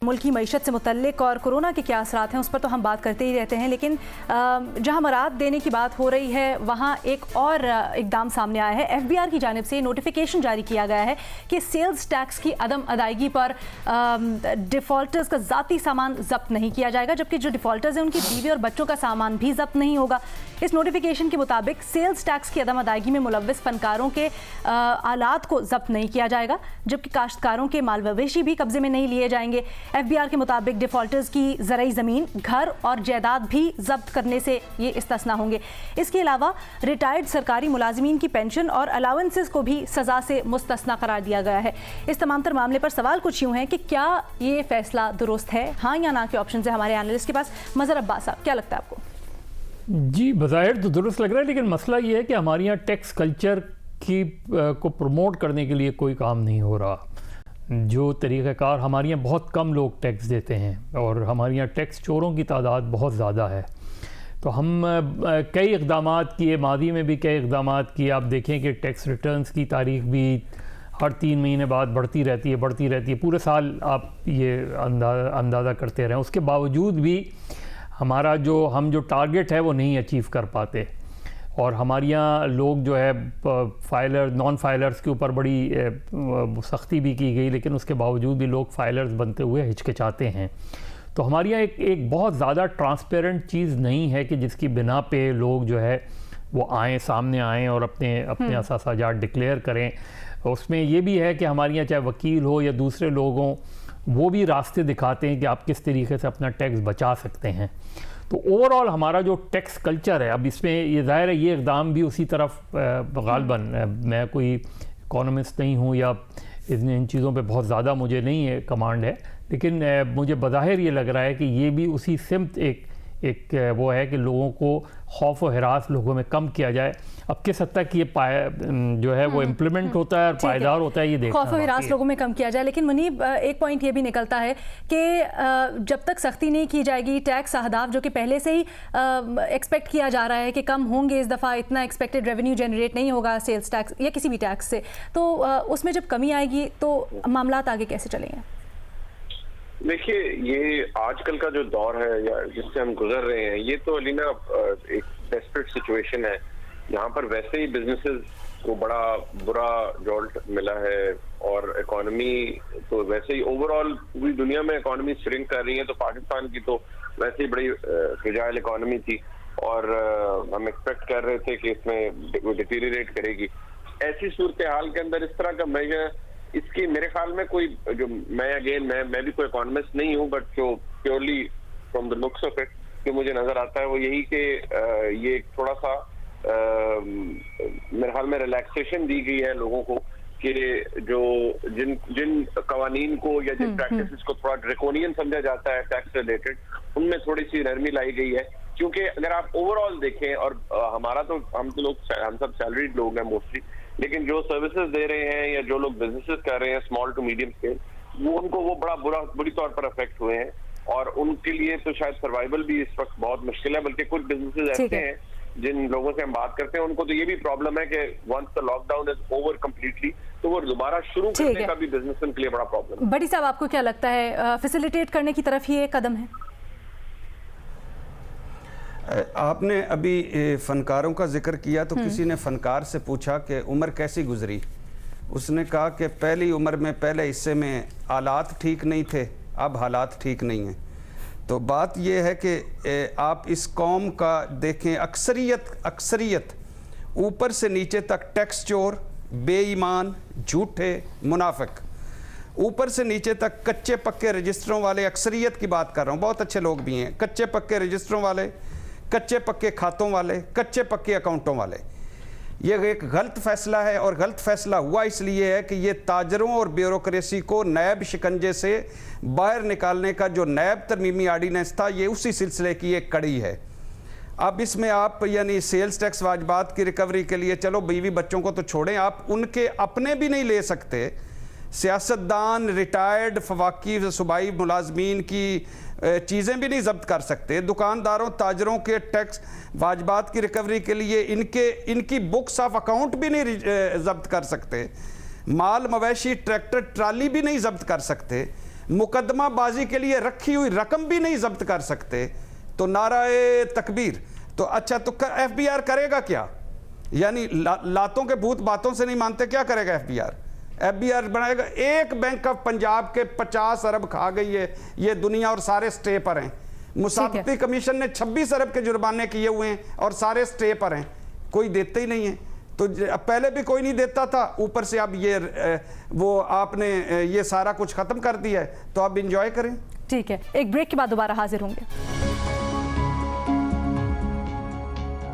मुल्क की मईशत से मुतल्लिक और कोरोना के क्या असरात हैं उस पर तो हम बात करते ही रहते हैं, लेकिन जहां मराद देने की बात हो रही है वहां एक और इकदाम सामने आया है। एफबीआर की जानिब से नोटिफिकेशन जारी किया गया है कि सेल्स टैक्स की अदम अदायगी पर डिफ़ॉल्टर्स का ज़ाती सामान जब्त नहीं किया जाएगा, जबकि जो डिफ़ॉल्टर्स हैं उनकी बीवी और बच्चों का सामान भी जब्त नहीं होगा। इस नोटिफिकेशन के मुताबिक सेल्स टैक्स की अदम अदायगी में मुलव्वस फनकारों के आलात को जब्त नहीं किया जाएगा, जबकि काश्तकारों के माल मवेशी भी कब्जे में नहीं लिए जाएंगे। एफबीआर के मुताबिक डिफ़ॉल्टर्स की ज़रई ज़मीन, घर और जायदाद भी जब्त करने से ये इस्तिस्ना होंगे। इसके अलावा रिटायर्ड सरकारी मुलाजिमीन की पेंशन और अलाउंसेस को भी सज़ा से मुस्तस्ना करार दिया गया है। इस तमाम तर मामले पर सवाल कुछ यूँ हैं कि क्या ये फैसला दुरुस्त है, हाँ या ना के ऑप्शन है हमारे एनालिस्ट के पास। मज़हर अब्बास साहब, क्या लगता है आपको? जी, बज़ाहिर तो दुरुस्त लग रहा है, लेकिन मसला ये है कि हमारे यहाँ टैक्स कल्चर को प्रमोट करने के लिए कोई काम नहीं हो रहा। जो तरीक़ाकार, हमारे यहाँ बहुत कम लोग टैक्स देते हैं और हमारे यहाँ टैक्स चोरों की तादाद बहुत ज़्यादा है। तो हम कई इक़दामात किए, मादी में भी कई इक़दामात किए। आप देखें कि टैक्स रिटर्न्स की तारीख भी हर 3 महीने बाद बढ़ती रहती है। पूरे साल आप ये अंदाज़ा करते रहें, उसके बावजूद भी हमारा जो टारगेट है वो नहीं अचीव कर पाते। और हमारे यहाँ लोग जो है नॉन फाइलर्स के ऊपर बड़ी सख्ती भी की गई, लेकिन उसके बावजूद भी लोग फाइलर्स बनते हुए हिचकिचाते हैं। तो हमारे यहाँ एक बहुत ज़्यादा ट्रांसपेरेंट चीज़ नहीं है कि जिसकी बिना पे लोग जो है वो सामने आएँ और अपने असासाजात डिक्लेयर करें। उसमें ये भी है कि हमारे यहाँ चाहे वकील हो या दूसरे लोग हों, वो भी रास्ते दिखाते हैं कि आप किस तरीके से अपना टैक्स बचा सकते हैं। तो ओवरऑल हमारा जो टैक्स कल्चर है, अब इसमें ये ज़ाहिर है ये इक़दाम भी उसी तरफ गालबन, मैं कोई इकोनॉमिस्ट नहीं हूँ या इन चीज़ों पे बहुत ज़्यादा मुझे नहीं है कमांड है, लेकिन मुझे बज़ाहिर ये लग रहा है कि ये भी उसी सिमत एक वो है कि लोगों को खौफ और हिरास लोगों में कम किया जाए। अब किस हद तक ये जो है वो इम्प्लीमेंट होता है और पायदार होता है, ये देखना खौफ और हिरास लोगों में कम किया जाए। लेकिन मुनीब, एक पॉइंट ये भी निकलता है कि जब तक सख्ती नहीं की जाएगी, टैक्स अहदाफ जो कि पहले से ही एक्सपेक्ट किया जा रहा है कि कम होंगे, इस दफ़ा इतना एक्सपेक्टेड रेवेन्यू जनरेट नहीं होगा सेल्स टैक्स या किसी भी टैक्स से, तो उसमें जब कमी आएगी तो मामलात आगे कैसे चलेंगे? देखिए, ये आजकल का जो दौर है या जिससे हम गुजर रहे हैं, ये तो अलीना एक डेस्परेट सिचुएशन है। यहाँ पर वैसे ही बिजनेसेस को बड़ा बुरा जॉल्ट मिला है और इकोनॉमी तो वैसे ही ओवरऑल पूरी दुनिया में इकोनॉमी श्रिंक कर रही है। तो पाकिस्तान की तो वैसे ही बड़ी फ्रेजाइल इकोनॉमी थी और हम एक्सपेक्ट कर रहे थे कि इसमें डिटीरियरेट करेगी। ऐसी सूरत हाल के अंदर इस तरह का मेजर, इसकी मेरे ख्याल में कोई जो मैं भी कोई इकोनॉमिस्ट नहीं हूँ, बट जो purely from the looks of it जो मुझे नजर आता है वो यही कि ये थोड़ा सा मेरे ख्याल में रिलैक्सेशन दी गई है लोगों को कि जो जिन कवानीन को या जिन प्रैक्टिसेस को थोड़ा ड्रैकोनियन समझा जाता है टैक्स रिलेटेड, उनमें थोड़ी सी नरमी लाई गई है। क्योंकि अगर आप ओवरऑल देखें, और हम सब सैलरीड लोग हैं मोस्टली, लेकिन जो सर्विसेज दे रहे हैं या जो लोग बिजनेसेस कर रहे हैं स्मॉल टू मीडियम स्केल, वो बड़ा बुरी तौर पर अफेक्ट हुए हैं और उनके लिए तो शायद सर्वाइवल भी इस वक्त बहुत मुश्किल है। बल्कि कुछ बिजनेसेस ऐसे हैं जिन लोगों से हम बात करते हैं, उनको तो ये भी प्रॉब्लम है कि once the lockdown is over completely, तो वो दोबारा शुरू करने का भी बिजनेस के लिए बड़ा प्रॉब्लम है। बड़ी साहब, आपको क्या लगता है, फैसिलिटेट करने की तरफ ही एक कदम है? आपने अभी फनकारों का जिक्र किया तो किसी ने फनकार से पूछा कि उम्र कैसी गुजरी। उसने कहा कि पहली उम्र में पहले हिस्से में हालात ठीक नहीं थे, अब हालात ठीक नहीं हैं। तो बात यह है कि आप इस कौम का देखें, अक्सरियत ऊपर से नीचे तक टैक्स चोर, बेईमान, झूठे, मुनाफिक, ऊपर से नीचे तक कच्चे पक्के रजिस्टरों वाले, अक्सरियत की बात कर रहा हूँ, बहुत अच्छे लोग भी हैं, कच्चे पक्के रजिस्टरों वाले, कच्चे पक्के खातों वाले, कच्चे पक्के अकाउंटों वाले। ये एक गलत फैसला है और गलत फैसला हुआ इसलिए है कि ये ताजरों और ब्यूरोक्रेसी को नैब शिकंजे से बाहर निकालने का जो नैब तरमीमी आर्डीनेंस था, ये उसी सिलसिले की एक कड़ी है। अब इसमें आप यानी सेल्स टैक्स वाजबात की रिकवरी के लिए, चलो बीवी बच्चों को तो छोड़ें, आप उनके अपने भी नहीं ले सकते। सियासतदान, रिटायर्ड फवाकी सूबाई मुलाजमीन की चीज़ें भी नहीं जब्त कर सकते। दुकानदारों, ताजरों के टैक्स वाजबात की रिकवरी के लिए इनकी बुक्स ऑफ अकाउंट भी नहीं जब्त कर सकते। माल मवेशी, ट्रैक्टर, ट्राली भी नहीं जब्त कर सकते। मुकदमाबाजी के लिए रखी हुई रकम भी नहीं जब्त कर सकते तो नाराए तकबीर। तो अच्छा, तो एफबीआर करेगा क्या? यानी लातों के भूत बातों से नहीं मानते, क्या करेगा एफबीआर? एफबीआर बनाएगा। एक बैंक ऑफ पंजाब के 50 अरब खा गई है ये दुनिया और सारे स्टे पर हैं। मुसाफती कमीशन ने 26 अरब के जुर्माने किए हुए हैं और सारे स्टे पर हैं, कोई देते ही नहीं है। तो पहले भी कोई नहीं देता था, ऊपर से अब ये वो आपने ये सारा कुछ खत्म कर दिया है, तो आप इंजॉय करें। ठीक है, एक ब्रेक के बाद दोबारा हाजिर होंगे।